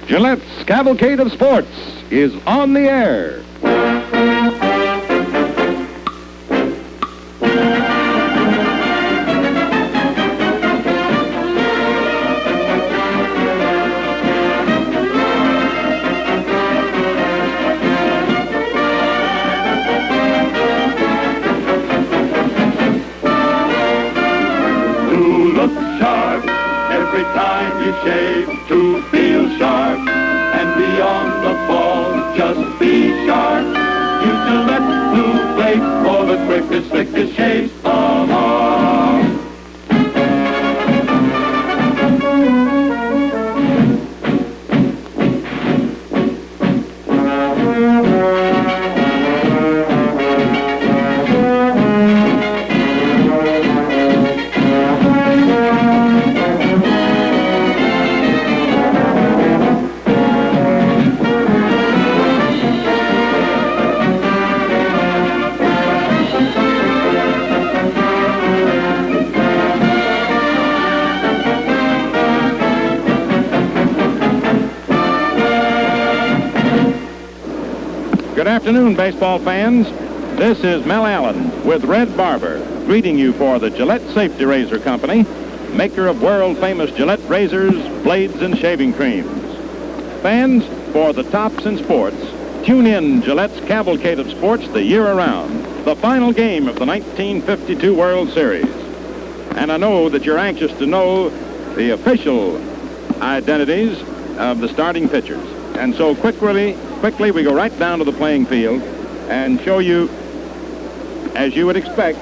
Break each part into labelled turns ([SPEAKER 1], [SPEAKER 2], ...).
[SPEAKER 1] Gillette's Cavalcade of Sports is on the air.
[SPEAKER 2] To look sharp every time you shave, to feel sharp and be on the ball, just be sharp. Use Gillette Blue Blade for the quickest, slickest shaves of all.
[SPEAKER 1] Good afternoon, baseball fans. This is Mel Allen with Red Barber, greeting you for the Gillette Safety Razor Company, maker of world-famous Gillette razors, blades, and shaving creams. Fans, for the tops in sports, tune in Gillette's Cavalcade of Sports the year around, the final game of the 1952 World Series. And I know that you're anxious to know the official identities of the starting pitchers. And so quickly we go right down to the playing field and show you, as you would expect,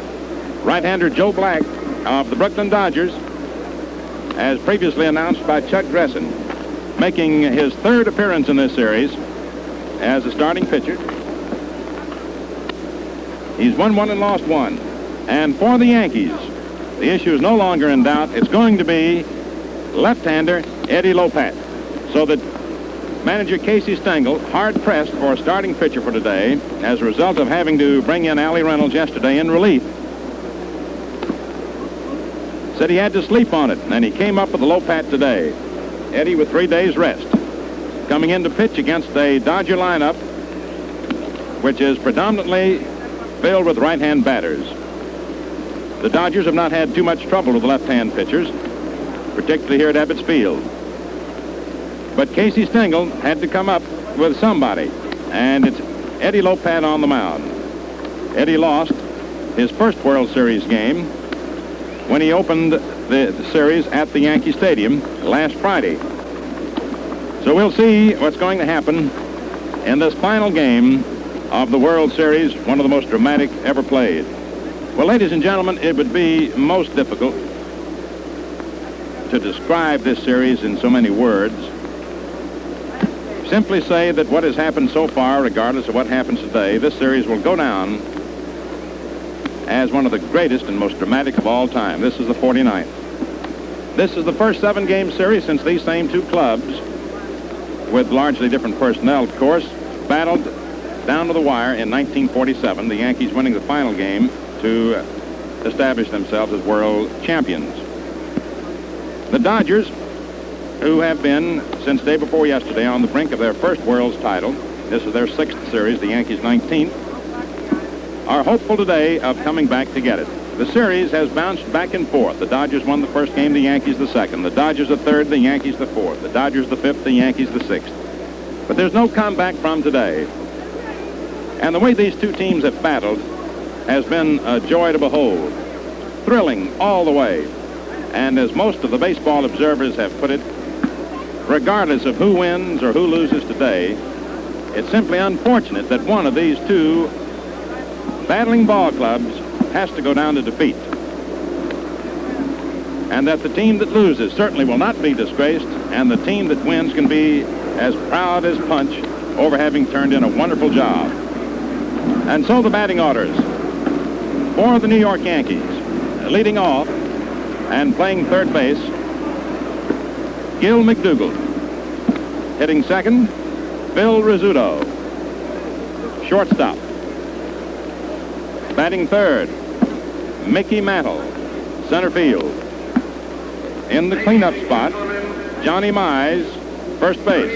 [SPEAKER 1] right-hander Joe Black of the Brooklyn Dodgers, as previously announced by Chuck Gresson, making his third appearance in this series as a starting pitcher. He's won one and lost one. And for the Yankees, the issue is no longer in doubt. It's going to be left-hander Eddie Lopat. So that manager Casey Stengel, hard-pressed for a starting pitcher for today as a result of having to bring in Allie Reynolds yesterday in relief. Said he had to sleep on it, and he came up with the Lopat today. Eddie with 3 days rest. Coming in to pitch against a Dodger lineup which is predominantly filled with right-hand batters. The Dodgers have not had too much trouble with left-hand pitchers, particularly here at Ebbets Field. But Casey Stengel had to come up with somebody, and it's Eddie Lopat on the mound. Eddie lost his first World Series game when he opened the series at the Yankee Stadium last Friday. So we'll see what's going to happen in this final game of the World Series, one of the most dramatic ever played. Well, ladies and gentlemen, it would be most difficult to describe this series in so many words. Simply say that what has happened so far, regardless of what happens today, this series will go down as one of the greatest and most dramatic of all time. This is the 49th. This is the first 7-game series since these same two clubs, with largely different personnel, of course, battled down to the wire in 1947, the Yankees winning the final game to establish themselves as world champions. The Dodgers, who have been, since day before yesterday, on the brink of their first World's title. This is their 6th series, the Yankees' 19th, are hopeful today of coming back to get it. The series has bounced back and forth. The Dodgers won the first game, the Yankees the second. The Dodgers the third, the Yankees the fourth. The Dodgers the fifth, the Yankees the sixth. But there's no comeback from today. And the way these two teams have battled has been a joy to behold. Thrilling all the way. And as most of the baseball observers have put it, regardless of who wins or who loses today, it's simply unfortunate that one of these two battling ball clubs has to go down to defeat. And that the team that loses certainly will not be disgraced, and the team that wins can be as proud as punch over having turned in a wonderful job. And so the batting orders for the New York Yankees. Leading off and playing third base, Gil McDougald. Hitting second, Phil Rizzuto. Shortstop. Batting third, Mickey Mantle. Center field. In the cleanup spot, Johnny Mize first base.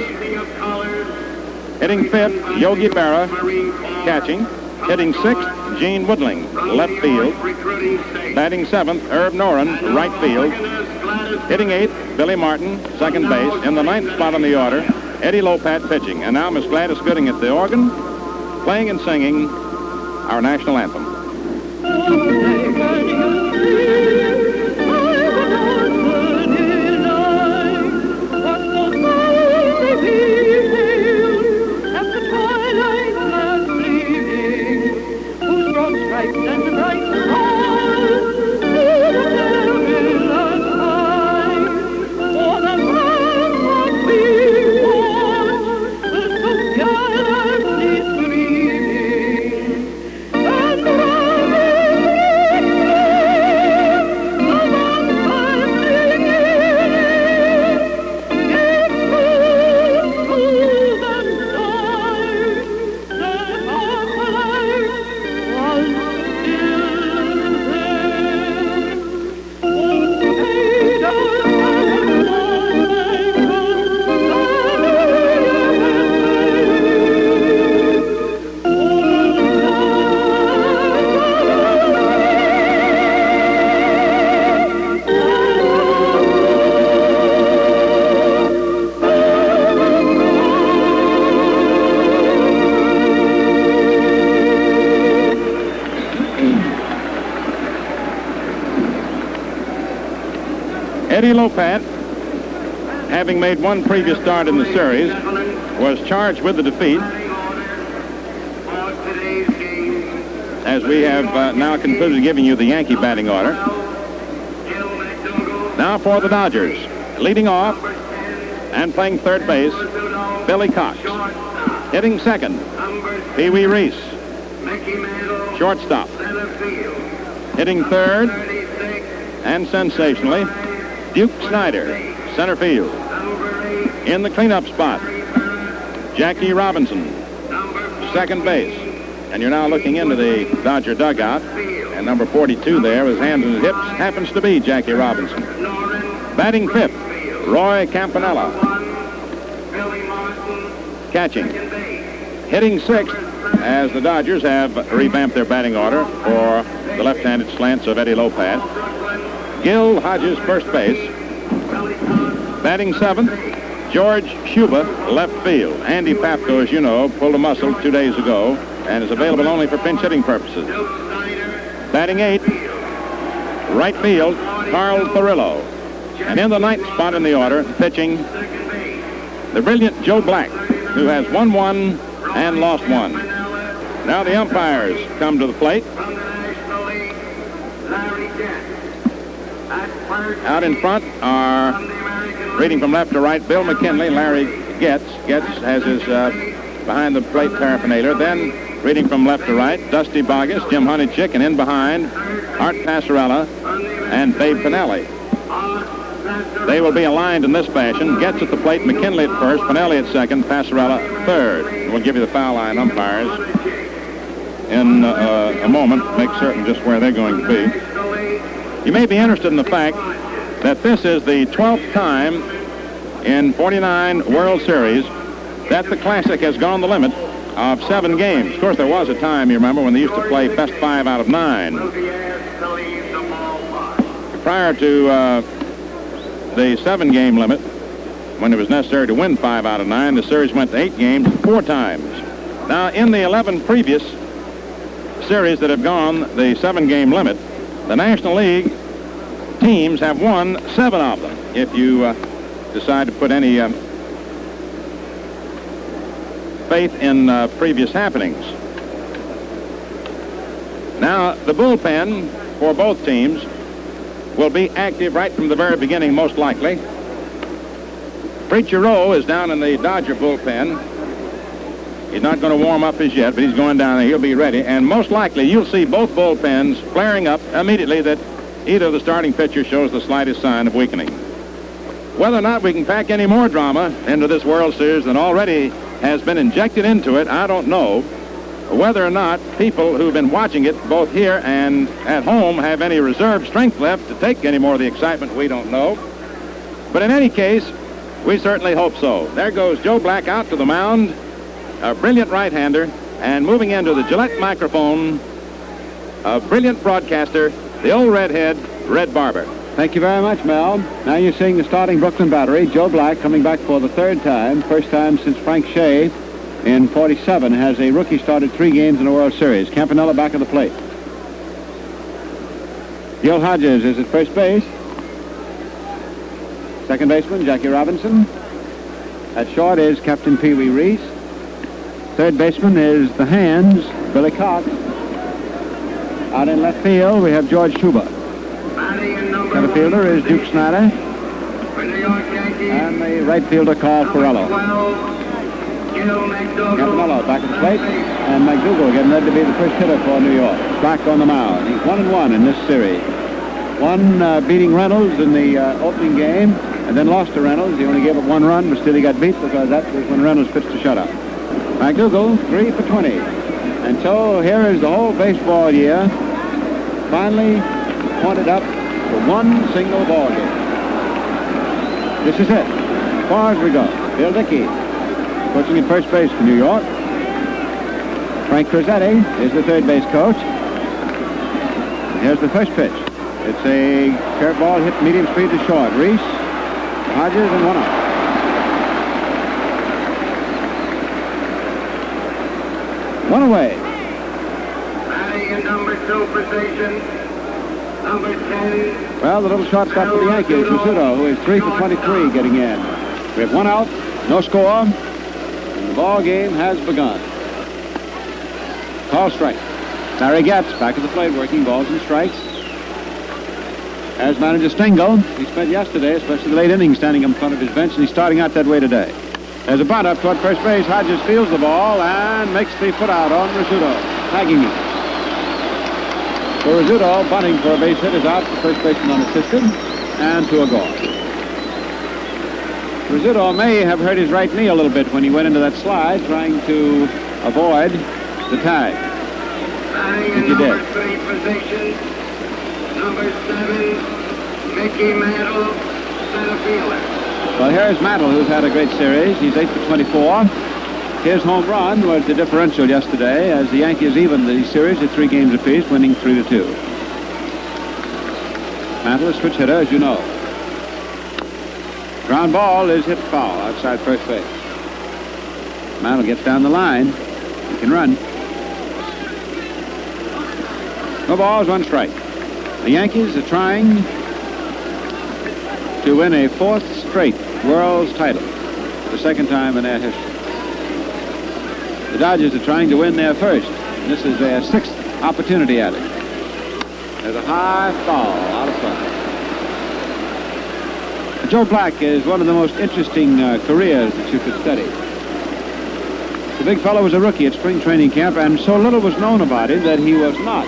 [SPEAKER 1] Hitting fifth, Yogi Berra, catching. Hitting sixth, Gene Woodling, left field. Batting seventh, Herb Noren, right field. Hitting eighth, Billy Martin, second base. In the ninth spot on the order, Eddie Lopat pitching. And now Miss Gladys Gooding at the organ, playing and singing our national anthem. Eddie Lopat, having made one previous start in the series, was charged with the defeat. As we have now concluded giving you the Yankee batting order. Now for the Dodgers. Leading off and playing third base, Billy Cox. Hitting second, Pee Wee Reese. Shortstop. Hitting third, and sensationally, Duke Snyder, center field. In the cleanup spot, Jackie Robinson, second base. And you're now looking into the Dodger dugout, and number 42 there with his hands in his hips happens to be Jackie Robinson. Batting fifth, Roy Campanella. Catching. Hitting sixth, as the Dodgers have revamped their batting order for the left-handed slants of Eddie Lopat. Gil Hodges, first base. Batting seventh, George Shuba, left field. Andy Papko, as you know, pulled a muscle 2 days ago and is available only for pinch hitting purposes. Batting eighth, right field, Carl Thurrillo. And in the ninth spot in the order, pitching, the brilliant Joe Black, who has won one and lost one. Now the umpires come to the plate. Out in front are, reading from left to right, Bill McKinley, Larry Getz. Getz has his behind the plate paraphernalia. Then, reading from left to right, Dusty Boggess, Jim Honeychick, and in behind, Art Passarella and Babe Pinelli. They will be aligned in this fashion. Getz at the plate, McKinley at first, Pinelli at second, Passarella third. We'll give you the foul line umpires in a moment, make certain just where they're going to be. You may be interested in the fact that this is the 12th time in 49 World Series that the Classic has gone the limit of 7 games. Of course, there was a time, you remember, when they used to play best 5 out of 9. Prior to the 7-game limit, when it was necessary to win 5 out of 9, the series went to 8 games 4 times. Now, in the 11 previous series that have gone the 7-game limit, the National League teams have won 7 of them, if you decide to put any faith in previous happenings. Now, the bullpen for both teams will be active right from the very beginning, most likely. Preacher Rowe is down in the Dodger bullpen. He's not going to warm up as yet, but he's going down there. He'll be ready. And most likely, you'll see both bullpens flaring up immediately that either of the starting pitchers shows the slightest sign of weakening. Whether or not we can pack any more drama into this World Series than already has been injected into it, I don't know. Whether or not people who've been watching it, both here and at home, have any reserve strength left to take any more of the excitement, we don't know. But in any case, We certainly hope so. There goes Joe Black out to the mound, a brilliant right-hander, and moving into the Gillette microphone, a brilliant broadcaster, the old redhead, Red Barber.
[SPEAKER 3] Thank you very much, Mel. Now you're seeing the starting Brooklyn battery. Joe Black coming back for the third time. First time since Frank Shea in '47 has a rookie started 3 games in the World Series. Campanella back at the plate. Gil Hodges is at first base. Second baseman, Jackie Robinson. At short is Captain Pee Wee Reese. Third baseman is the hands, Billy Cox. Out in left field, we have George Schuber. Center fielder is Duke Snyder. And the right fielder, Carl Ferrello. Campanella back at the plate. And McDougal getting ready to be the first hitter for New York. Black on the mound. He's 1-1 in this series. One beating Reynolds in the opening game, and then lost to Reynolds. He only gave up 1 run, but still he got beat because that was when Reynolds pitched a shutout. McDougal, 3 for 20. And so here is the whole baseball year finally pointed up to one single ball game. This is it, as far as we go. Bill Dickey, coaching at first base for New York. Frank Crosetti is the third base coach. And here's the first pitch. It's a curveball hit medium speed to short. Reese, Hodges, and 1 out. One away.
[SPEAKER 4] Batting in number 2 position, number 10.
[SPEAKER 3] Well, the little shortstop for the Yankees, Rizzuto, who is 3 for 23 getting in. We have 1 out, no score, and the ball game has begun. Call strike. Larry Getz back at the plate working balls and strikes. As manager Stengel, he spent yesterday, especially the late innings, standing in front of his bench, and he's starting out that way today. There's a bunt up toward first base. Hodges fields the ball and makes the foot out on Rizzuto, tagging him. So Rizzuto, bunting for a base hit, is out. The first baseman unassisted, and to a gone. Rizzuto may have hurt his right knee a little bit when he went into that slide, trying to avoid the tag. I think he did.
[SPEAKER 4] Number 7, Mickey Mantle, center fielder.
[SPEAKER 3] Well, here's Mantle, who's had a great series. He's 8 for 24. His home run was the differential yesterday, as the Yankees evened the series at 3 games apiece, winning 3-2. Mantle, a switch hitter, as you know. Ground ball is hit foul outside first base. Mantle gets down the line. He can run. No balls, 1 strike. The Yankees are trying to win a 4th straight World's title, the 2nd time in their history. The Dodgers are trying to win their 1st, and this is their 6th opportunity at it. There's a high foul out of front. Joe Black is one of the most interesting careers that you could study. The big fellow was a rookie at spring training camp, and so little was known about him that he was not.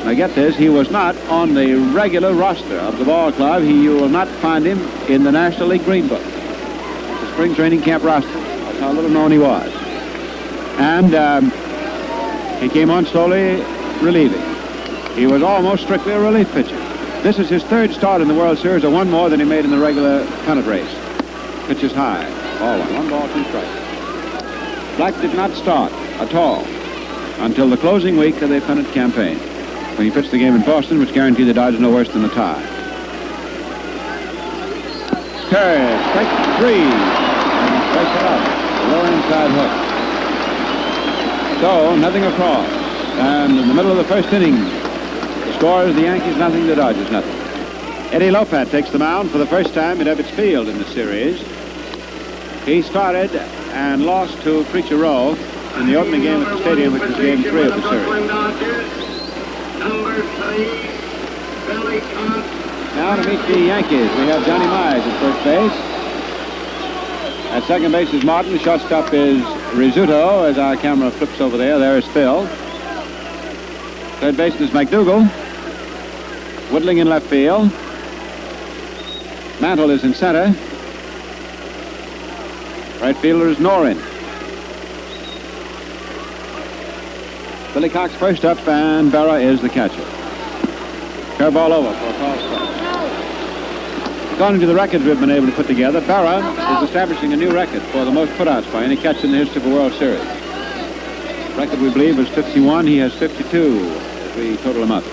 [SPEAKER 3] Now get this, he was not on the regular roster of the ball club. You will not find him in the National League Green Book. The spring training camp roster. That's how little known he was. And he came on slowly relieving. He was almost strictly a relief pitcher. This is his 3rd start in the World Series, or 1 more than he made in the regular pennant race. Pitches high. Ball 1 ball, 2 strikes. Black did not start at all until the closing week of the pennant campaign, when he pitched the game in Boston, which guaranteed the Dodgers no worse than a tie. Curve, strike 3. And strikes it up. Low inside hook. So, nothing across. And in the middle of the 1st inning, the score is the Yankees nothing, the Dodgers nothing. Eddie Lopat takes the mound for the first time at Ebbets Field in the series. He started and lost to Preacher Rowe in the opening game at the stadium, which was game 3 of the series.
[SPEAKER 4] Number 3, Billy Cox.
[SPEAKER 3] Now to meet the Yankees, we have Johnny Mize at first base. At second base is Martin. The shortstop is Rizzuto. As our camera flips over there, there is Phil. Third baseman is McDougal. Woodling in left field. Mantle is in center. Right fielder is Norin. Billy Cox first up, and Berra is the catcher. Curveball over for a call strike. According to the records we've been able to put together, Berra is establishing a new record for the most putouts by any catcher in the history of a World Series. The record, we believe, was 51. He has 52 if we total them up.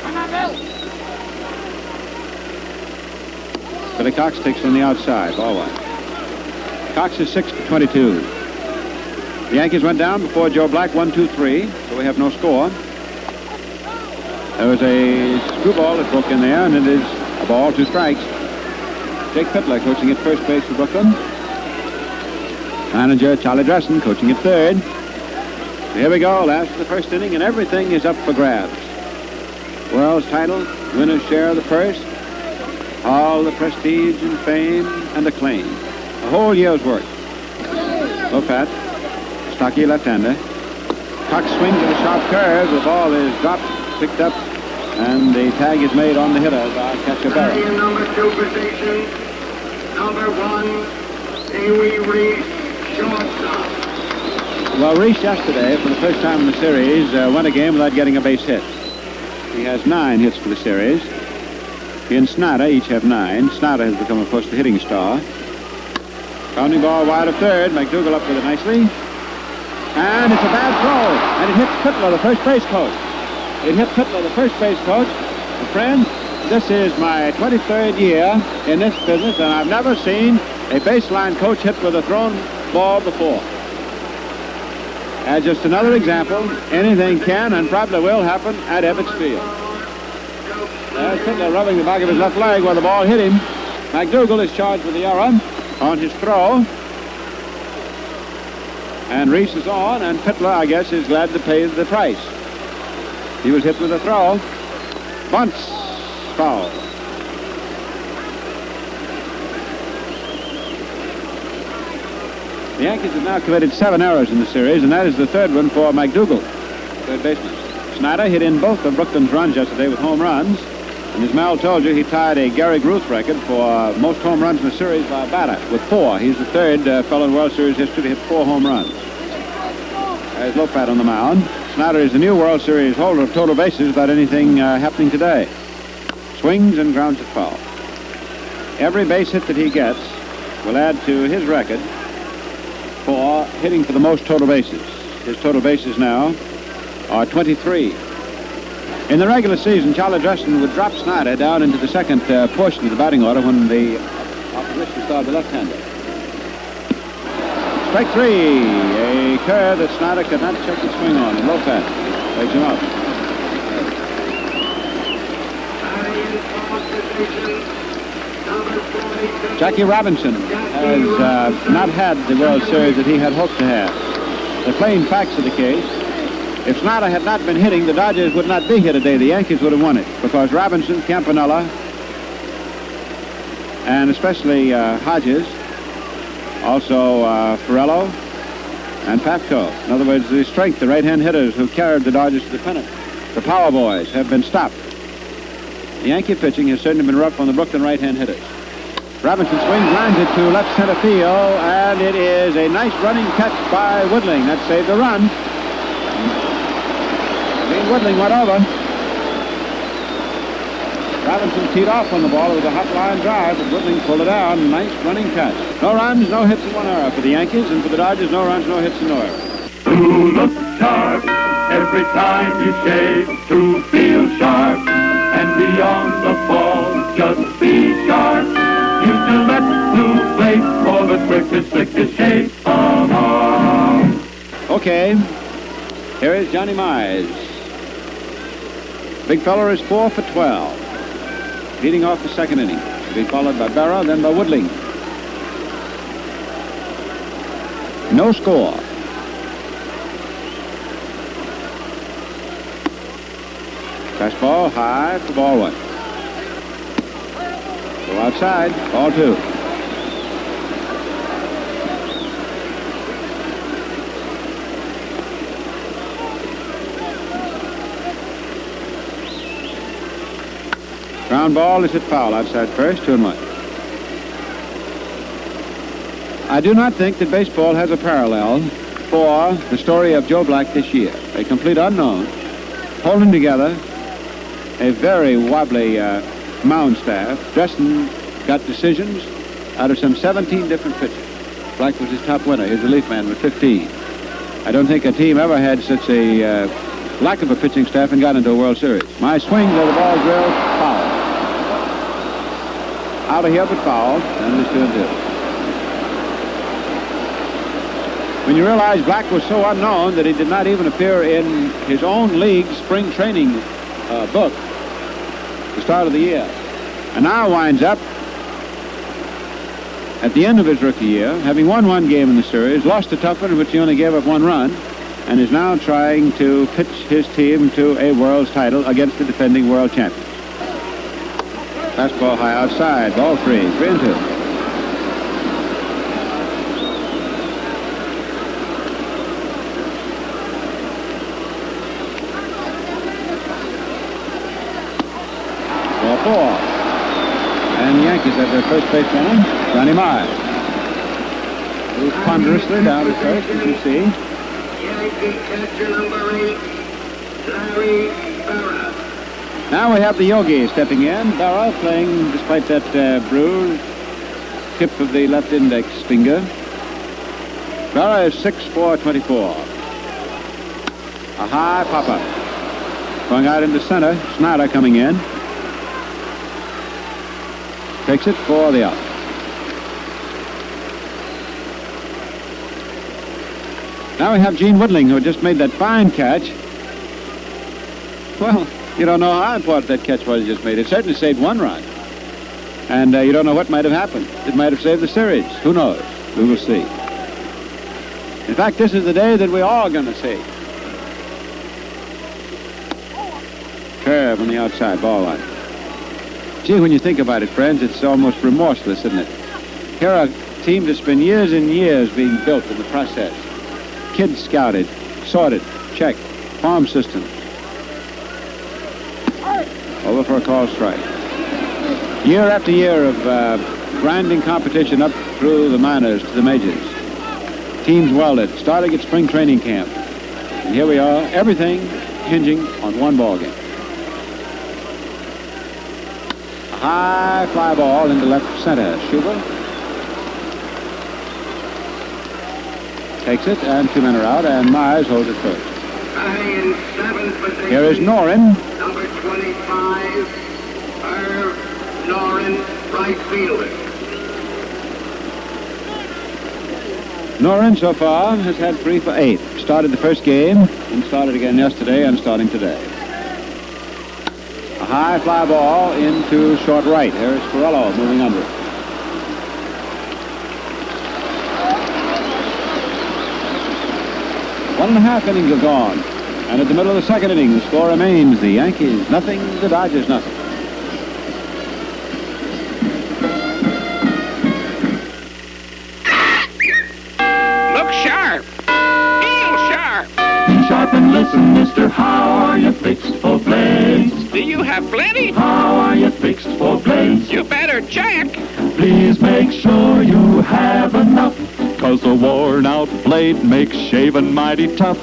[SPEAKER 3] Billy Cox takes on the outside, ball one. Cox is 6 for 22. The Yankees went down before Joe Black, 1-2-3, so we have no score. There was a screw ball that broke in there, and it is a ball, 2 strikes. Jake Pitler coaching at first base for Brooklyn. Manager Charlie Dressen coaching at third. Here we go, last of the first inning, and everything is up for grabs. World's title, winner's share of the purse, all the prestige and fame and acclaim. A whole year's work. Low pat, stocky left-hander. Cox swings at a sharp curve. The ball is dropped, picked up, and the tag is made on the hitter by catcher Berra.
[SPEAKER 4] Number 2 position, number 1, Pee-wee Reese, shortstop.
[SPEAKER 3] Well, Reese yesterday, for the first time in the series, went a game without getting a base hit. He has 9 hits for the series. He and Snyder each have 9. Snyder has become, of course, the hitting star. Pounding ball wide of third. McDougall up with it nicely. And it's a bad throw. And it hits Pitler, the first base coach. It hit Pitler, the first base coach. And friends, this is my 23rd year in this business, and I've never seen a baseline coach hit with a thrown ball before. As just another example, anything can and probably will happen at Ebbets Field. There's Pitler rubbing the back of his left leg where the ball hit him. McDougall is charged with the error on his throw. And Reese is on, and Pitler, I guess, is glad to pay the price. He was hit with a throw. Bunts, foul. The Yankees have now committed 7 errors in the series, and that is the 3rd one for McDougall, third baseman. Snyder hit in both of Brooklyn's runs yesterday with home runs, and as Mal told you, he tied a Gary Ruth record for most home runs in the series by a batter with 4. He's the 3rd fellow in World Series history to hit 4 home runs. There's Lopat on the mound. Snyder is the new World Series holder of total bases without anything happening today. Swings and grounds it foul. Every base hit that he gets will add to his record for hitting for the most total bases. His total bases now are 23. In the regular season, Charlie Dressen would drop Snyder down into the second portion of the batting order when the opposition started the left-hander. Strike 3, a curve that Snyder could not check the swing on, and Lopat takes him out. Jackie Robinson has not had the World Series that he had hoped to have. The plain facts of the case, if Snyder had not been hitting, the Dodgers would not be here today. The Yankees would have won it, because Robinson, Campanella, and especially Hodges, also Ferrello and Pafko. In other words, the strength, the right-hand hitters who carried the Dodgers to the pennant, the power boys, have been stopped. The Yankee pitching has certainly been rough on the Brooklyn right-hand hitters. Robinson swings, lines it to left center field, and it is a nice running catch by Woodling. That saved the run. Dean Woodling went over. Robinson teed off on the ball. It was a hot line drive, but Woodling pulled it down. Nice running catch. No runs, no hits, and 1 error for the Yankees, and for the Dodgers, no runs, no hits, and no errors.
[SPEAKER 2] To look sharp every time you shave, to feel sharp and beyond the ball, just be sharp. Use Gillette Blue Blade for the quickest, slickest shave of all.
[SPEAKER 3] Okay, here is Johnny Mize. Big fella is 4 for 12. Leading off the second inning. To be followed by Berra, then by Woodling. No score. Fastball high for ball 1. Go outside, ball 2. Ground ball is hit foul outside first, 2-1. I do not think that baseball has a parallel for the story of Joe Black this year. A complete unknown, holding together a very wobbly mound staff. Dressen got decisions out of some 17 different pitches. Black was his top winner, his relief man with 15. I don't think a team ever had such a lack of a pitching staff and got into a World Series. My swing to the ball drilled, foul. Out of here, but foul, and it was 2-2. When you realize Black was so unknown that he did not even appear in his own league's spring training book at the start of the year, and now winds up at the end of his rookie year, having won one game in the series, lost a tough one in which he only gave up one run, and is now trying to pitch his team to a world's title against the defending world champions. Fastball high outside, ball 3-2. Ball 4. And the Yankees have their first base runner, Johnny Miles. Moves ponderously down to first, as you see.
[SPEAKER 4] Yankee catcher number 8, Larry Berra.
[SPEAKER 3] Now we have the Yogi stepping in. Berra playing, despite that bruise, tip of the left index finger. Berra is 6'4", 24. A high pop-up. Going out into center, Snyder coming in. Takes it for the out. Now we have Gene Woodling, who just made that fine catch. Well, you don't know how important that catch was he just made. It certainly saved one run. And you don't know what might have happened. It might have saved the series. Who knows? We will see. In fact, this is the day that we're all going to see. Curve on the outside, ball line. Gee, when you think about it, friends, it's almost remorseless, isn't it? Here are a team that's been years and years being built in the process. Kids scouted, sorted, checked, farm systems. Over for a call strike. Year after year of grinding competition up through the minors to the majors. Teams welded, starting at spring training camp. And here we are, everything hinging on one ball game. A high fly ball into left center. Schubel takes it, and 2 men are out, and Myers holds it first.
[SPEAKER 4] In 7th position.
[SPEAKER 3] Here is Norin.
[SPEAKER 4] Number 25, Irv Norin, right fielder.
[SPEAKER 3] Norin so far has had 3 for 8. Started the first game and started again yesterday and starting today. A high fly ball into short right. Here is Ferrello moving under it. One and a half innings are gone. And at the middle of the second inning, the score remains the Yankees nothing, the Dodgers nothing.
[SPEAKER 5] Look sharp. Feel sharp.
[SPEAKER 2] Be sharp and listen, mister. How are you fixed for blades?
[SPEAKER 5] Do you have plenty?
[SPEAKER 2] How are you fixed for blades?
[SPEAKER 5] You better check.
[SPEAKER 2] Please make sure you have enough, 'cause a worn-out blade makes shaving mighty tough.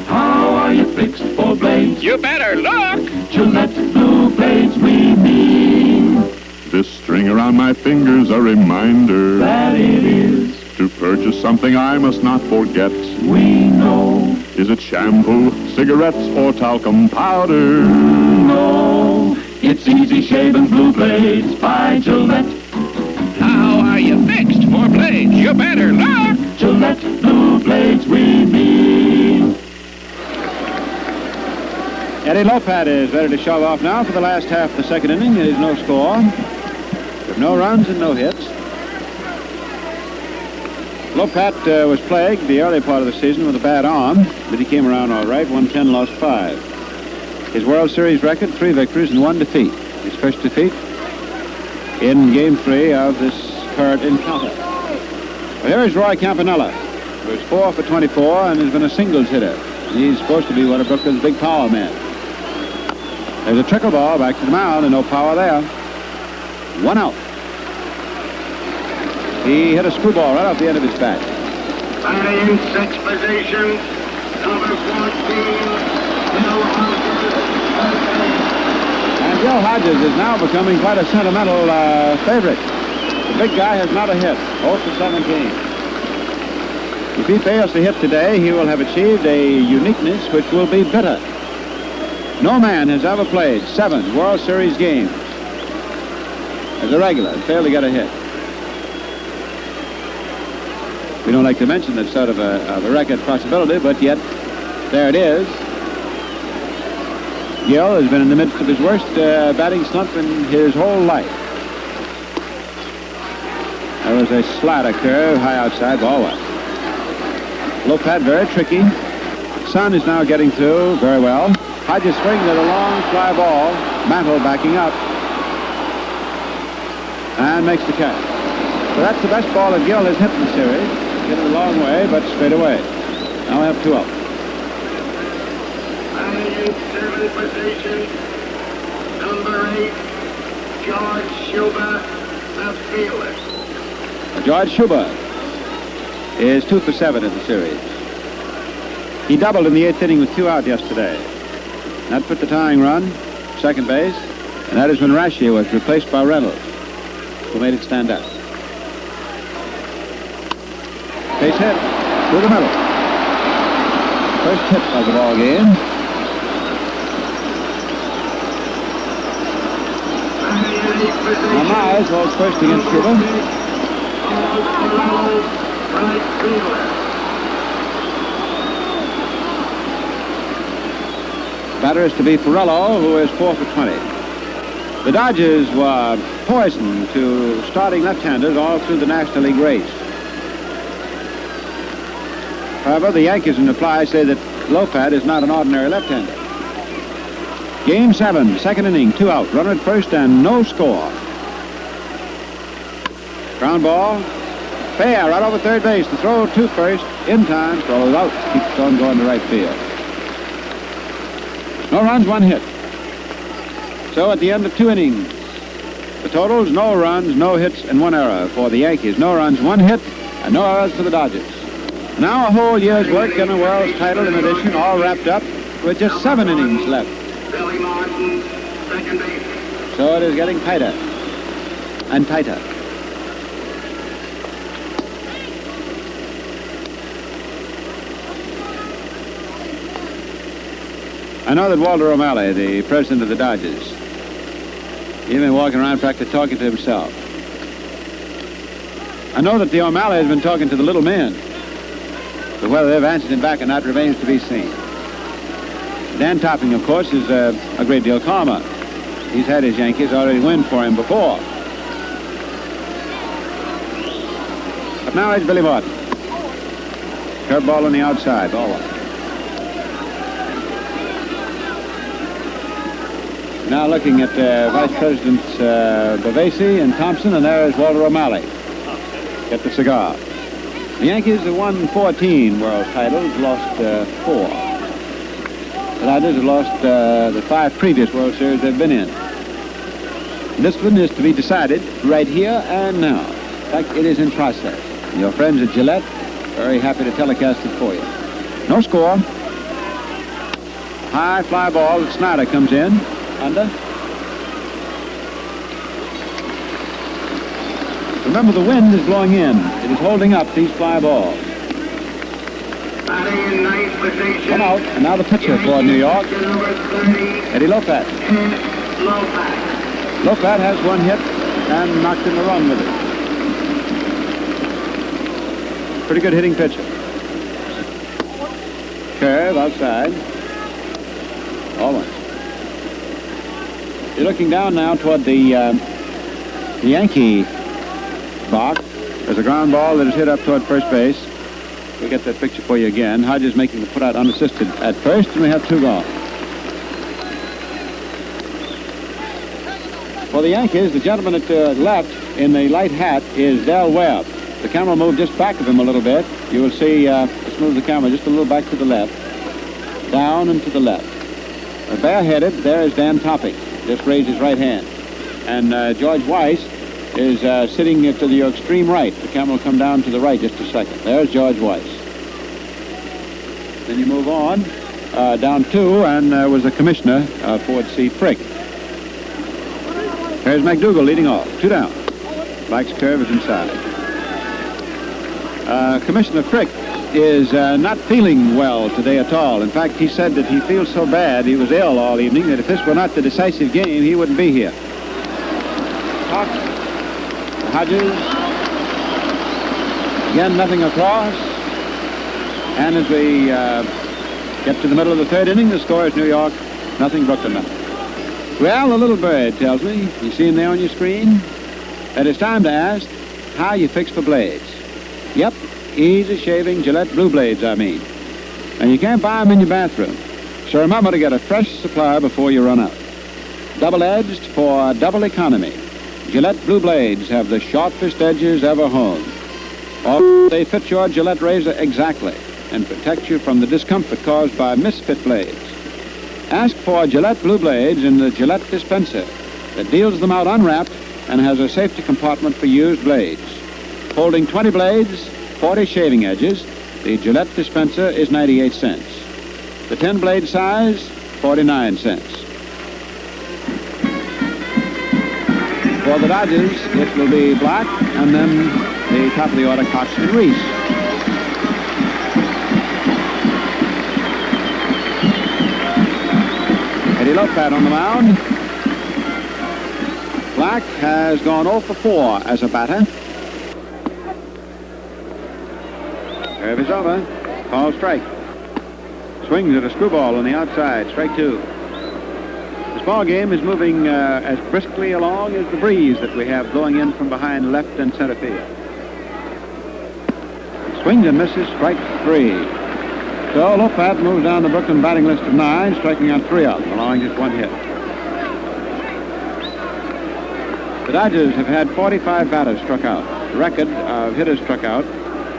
[SPEAKER 2] How are you fixed for blades?
[SPEAKER 5] You better look.
[SPEAKER 2] Gillette Blue Blades we mean.
[SPEAKER 6] This string around my finger's a reminder
[SPEAKER 2] That it is,
[SPEAKER 6] to purchase something I must not forget.
[SPEAKER 2] we know.
[SPEAKER 6] Is it shampoo, cigarettes, or talcum powder?
[SPEAKER 2] No, it's Easy Shaven Blue Blades by Gillette.
[SPEAKER 5] How are you fixed for blades? You better look.
[SPEAKER 2] Gillette Blue Blades we mean.
[SPEAKER 3] Eddie Lopat is ready to shove off now for the last half of the second inning. There is no score. With no runs and no hits. Lopat was plagued the early part of the season with a bad arm, but he came around all right. 110, lost 5. His World Series record, 3 victories and 1 defeat. His first defeat in Game 3 of this current encounter. Well, here is Roy Campanella, who is 4 for 24 and has been a singles hitter. He's supposed to be one of Brooklyn's big power men. There's a trickle ball back to the mound and no power there. 1 out. He hit a screwball right off the end of his bat.
[SPEAKER 4] Batting in 6th position, number 14, Bill Hodges.
[SPEAKER 3] And Bill Hodges is now becoming quite a sentimental favorite. The big guy has not a hit. 0 for 17. If he fails to hit today, he will have achieved a uniqueness which will be bitter. No man has ever played 7 World Series games as a regular and failed to get a hit. We don't like to mention that sort of a record possibility, but yet there it is. Gill has been in the midst of his worst batting slump in his whole life. There was a slider curve, high outside, ball one. Low pad, very tricky. Sun is now getting through very well. Hodges swings at a long fly ball. Mantle backing up. And makes the catch. So that's the best ball that Gill has hit in the series. Hit it a long way, but straight away. Now we have 2 up.
[SPEAKER 4] In 7th position, number 8, George Schuber, the fielder.
[SPEAKER 3] George Schuber is 2 for 7 in the series. He doubled in the 8th inning with 2 out yesterday. That put the tying run, second base, and that is when Rasche was replaced by Reynolds, who made it stand up. Base hit through the middle. First hit of the ball game. Now Myers holds first against Schuber. Batter is to be Ferrello, who is 4 for 20. The Dodgers were poisoned to starting left-handers all through the National League race. However, the Yankees in reply say that Lopez is not an ordinary left-hander. Game 7, second inning, 2 out, runner at first and no score. Ground ball, fair, right over third base. The throw to first, in time, throws out, keeps on going to right field. No runs, 1 hit. So at the end of 2 innings, the totals, no runs, no hits, and 1 error for the Yankees. No runs, 1 hit, and no errors for the Dodgers. Now a whole year's work in a world's title in addition, all wrapped up with just 7 innings left.
[SPEAKER 4] Billy Martin, second base.
[SPEAKER 3] So it is getting tighter and tighter. I know that Walter O'Malley, the president of the Dodgers, he's been walking around practically talking to himself. I know that the O'Malley has been talking to the little men, but whether they've answered him back or not remains to be seen. Dan Topping, of course, is a great deal calmer. He's had his Yankees already win for him before. But now it's Billy Martin. Curveball on the outside, ball 1. Now looking at Vice Presidents Bavasi and Thompson, and there is Walter O'Malley. Get the cigar. The Yankees have won 14 world titles, lost 4. The Dodgers have lost the 5 previous World Series they've been in. This one is to be decided right here and now. In fact, it is in process. Your friends at Gillette, very happy to telecast it for you. No score. High fly ball. Snyder comes in. Under. Remember, the wind is blowing in. It is holding up these fly balls.
[SPEAKER 4] Batting in 9th position.
[SPEAKER 3] 1 out, and now the pitcher for New York, Eddie Lopez. Lopez has 1 hit and knocked in the run with it. Pretty good hitting pitcher. Curve outside. All 1. You're looking down now toward the Yankee box. There's a ground ball that is hit up toward first base. We'll get that picture for you again. Hodges making the put out unassisted at first, and we have 2 gone. For the Yankees, the gentleman at the left in the light hat is Del Webb. The camera moved just back of him a little bit. You will see, let's move the camera just a little back to the left. Down and to the left. Bareheaded, there is Dan Topping. Just raised his right hand. And George Weiss is sitting to the extreme right. The camera will come down to the right just a second. There's George Weiss. Then you move on down 2, and there was the commissioner, Ford C. Frick. There's McDougal leading off. 2 down. Black's curve is inside. Commissioner Frick is not feeling well today at all. In fact, he said that he feels so bad, he was ill all evening, that if this were not the decisive game, he wouldn't be here. Cox, Hodges, again nothing across. And as we get to the middle of the third inning, the score is New York, nothing, Brooklyn, nothing. Well, the little bird tells me, you see him there on your screen, that it's time to ask how you fix for blades. Yep, easy shaving Gillette Blue Blades, I mean. And you can't buy them in your bathroom. So remember to get a fresh supply before you run out. Double-edged for double economy. Gillette Blue Blades have the sharpest edges ever honed. Or they fit your Gillette razor exactly and protect you from the discomfort caused by misfit blades. Ask for Gillette Blue Blades in the Gillette dispenser that deals them out unwrapped and has a safety compartment for used blades. Holding 20 blades, 40 shaving edges, the Gillette dispenser is 98 cents. The 10-blade size, 49 cents. For the Dodgers, it will be Black, and then the top of the order, Cox and Reese. Eddie Lopat on the mound. Black has gone 0 for 4 as a batter. Curve is over. Call strike. Swings at a screwball on the outside. Strike 2. This ball game is moving as briskly along as the breeze that we have blowing in from behind left and center field. Swings and misses. Strike 3. So Lopat moves down the Brooklyn batting list of 9, striking out 3 of them, allowing just 1 hit. The Dodgers have had 45 batters struck out. The record of hitters struck out,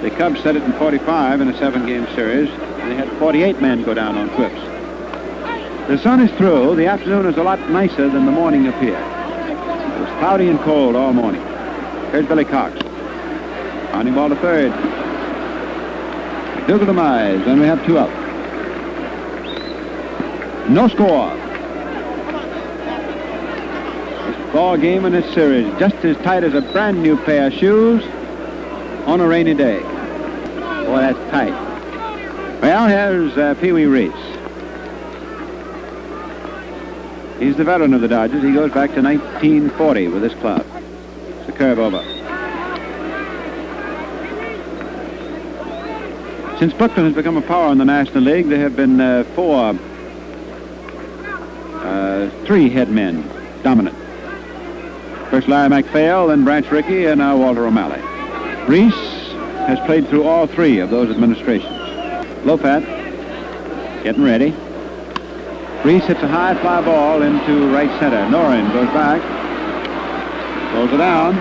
[SPEAKER 3] the Cubs set it in 45 in a 7-game series, and they had 48 men go down on quips. The sun is through. The afternoon is a lot nicer than the morning appeared. It was cloudy and cold all morning. Here's Billy Cox. Pounding ball to third. McDougal to Mize. Then we have 2 out. No score. This ball game in this series just as tight as a brand new pair of shoes on a rainy day. Boy, that's tight. Well, here's Pee Wee Reese. He's the veteran of the Dodgers. He goes back to 1940 with this club. It's a curve over. Since Brooklyn has become a power in the National League, there have been 3 head men dominant. First Larry MacPhail, then Branch Rickey, and now Walter O'Malley. Reese has played through all 3 of those administrations. Lopat getting ready. Reese hits a high fly ball into right center. Norin goes back, throws it down.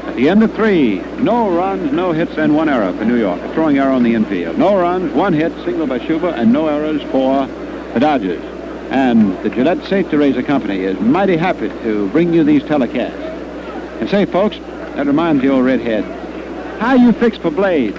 [SPEAKER 3] At the end of 3, no runs, no hits, and 1 error for New York. A throwing error on the infield. No runs, 1 hit, single by Schuber, and no errors for the Dodgers. And the Gillette Safety Razor Company is mighty happy to bring you these telecasts. And say, folks, that reminds the old redhead, how you fix for blades?